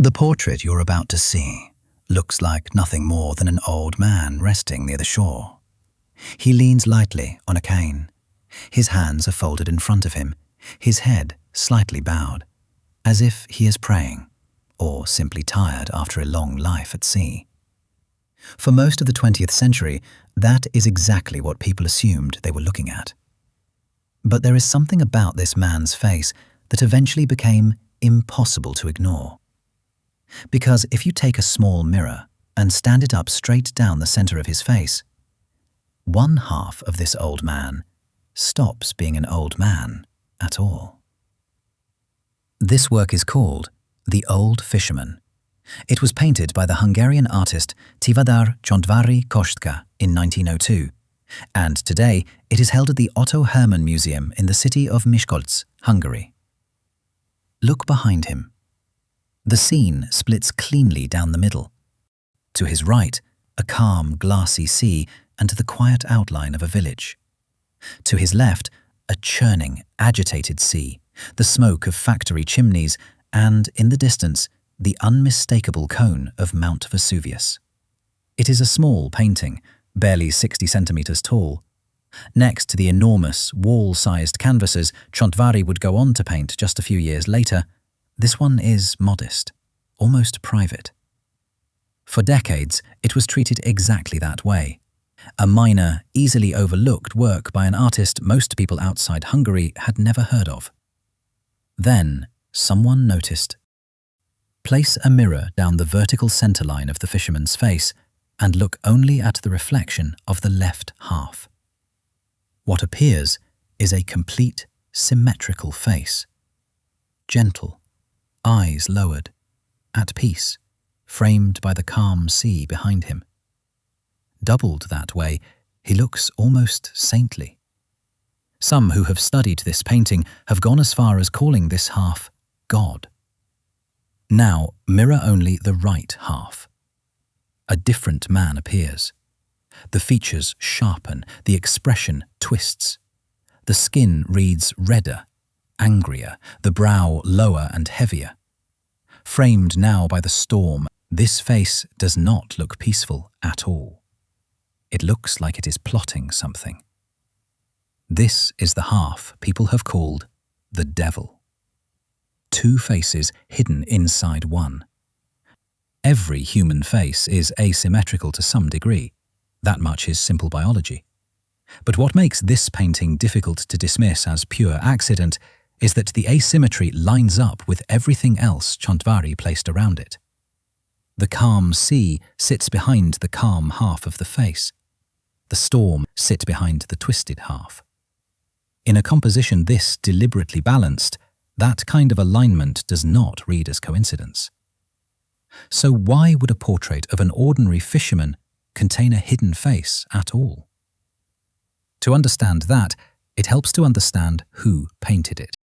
The portrait you're about to see looks like nothing more than an old man resting near the shore. He leans lightly on a cane. His hands are folded in front of him, his head slightly bowed, as if he is praying, or simply tired after a long life at sea. For most of the 20th century, that is exactly what people assumed they were looking at. But there is something about this man's face that eventually became impossible to ignore. Because if you take a small mirror and stand it up straight down the center of his face, one half of this old man stops being an old man at all. This work is called The Old Fisherman. It was painted by the Hungarian artist Tivadar Csontváry Kosztka in 1902, and today it is held at the Otto Hermann Museum in the city of Miskolc, Hungary. Look behind him. The scene splits cleanly down the middle. To his right, a calm, glassy sea and the quiet outline of a village. To his left, a churning, agitated sea, the smoke of factory chimneys, and, in the distance, the unmistakable cone of Mount Vesuvius. It is a small painting, barely 60 centimeters tall. Next to the enormous, wall-sized canvases Csontváry would go on to paint just a few years later, this one is modest, almost private. For decades, it was treated exactly that way. A minor, easily overlooked work by an artist most people outside Hungary had never heard of. Then, someone noticed. Place a mirror down the vertical center line of the fisherman's face and look only at the reflection of the left half. What appears is a complete, symmetrical face. Gentle, eyes lowered, at peace, framed by the calm sea behind him. Doubled that way, he looks almost saintly. Some who have studied this painting have gone as far as calling this half God. Now mirror only the right half. A different man appears. The features sharpen, the expression twists. The skin reads redder, angrier, the brow lower and heavier. Framed now by the storm, this face does not look peaceful at all. It looks like it is plotting something. This is the half people have called the devil. Two faces hidden inside one. Every human face is asymmetrical to some degree. That much is simple biology. But what makes this painting difficult to dismiss as pure accident is that the asymmetry lines up with everything else Csontváry placed around it. The calm sea sits behind the calm half of the face. The storm sits behind the twisted half. In a composition this deliberately balanced, that kind of alignment does not read as coincidence. So why would a portrait of an ordinary fisherman contain a hidden face at all? To understand that, it helps to understand who painted it.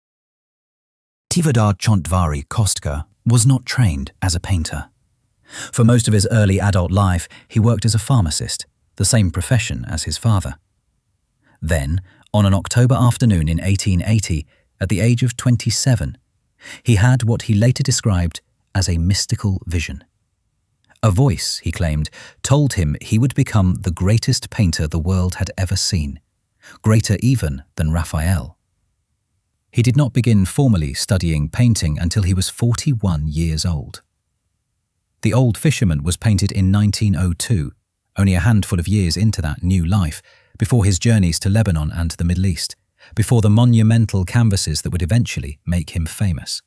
Tivadar Csontváry Kosztka was not trained as a painter. For most of his early adult life, he worked as a pharmacist, the same profession as his father. Then, on an October afternoon in 1880, at the age of 27, he had what he later described as a mystical vision. A voice, he claimed, told him he would become the greatest painter the world had ever seen, greater even than Raphael. He did not begin formally studying painting until he was 41 years old. The Old Fisherman was painted in 1902, only a handful of years into that new life, before his journeys to Lebanon and the Middle East, before the monumental canvases that would eventually make him famous.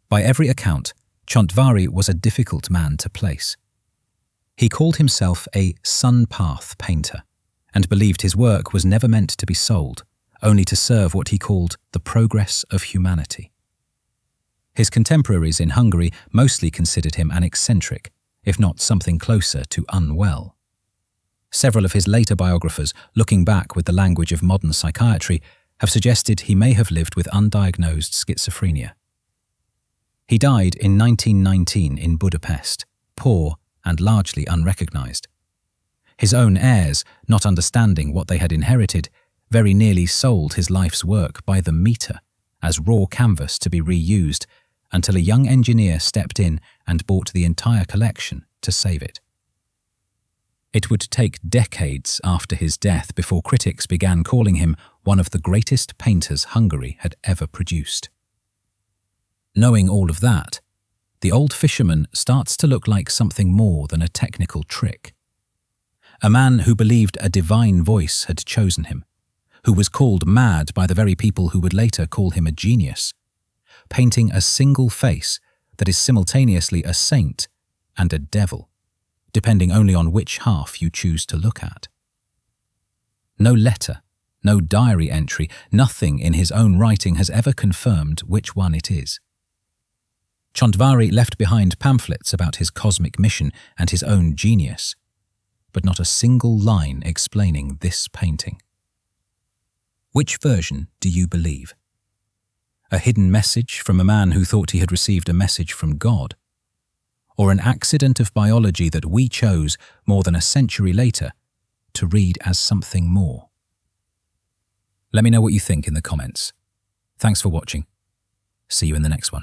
By every account, Csontváry was a difficult man to place. He called himself a sun-path painter, and believed his work was never meant to be sold, only to serve what he called the progress of humanity. His contemporaries in Hungary mostly considered him an eccentric, if not something closer to unwell. Several of his later biographers, looking back with the language of modern psychiatry, have suggested he may have lived with undiagnosed schizophrenia. He died in 1919 in Budapest, poor and largely unrecognized. His own heirs, not understanding what they had inherited, very nearly sold his life's work by the meter as raw canvas to be reused, until a young engineer stepped in and bought the entire collection to save it. It would take decades after his death before critics began calling him one of the greatest painters Hungary had ever produced. Knowing all of that, the Old Fisherman starts to look like something more than a technical trick. A man who believed a divine voice had chosen him, who was called mad by the very people who would later call him a genius, painting a single face that is simultaneously a saint and a devil, depending only on which half you choose to look at. No letter, no diary entry, nothing in his own writing has ever confirmed which one it is. Csontváry left behind pamphlets about his cosmic mission and his own genius, but not a single line explaining this painting. Which version do you believe? A hidden message from a man who thought he had received a message from God? Or an accident of biology that we chose more than a century later to read as something more? Let me know what you think in the comments. Thanks for watching. See you in the next one.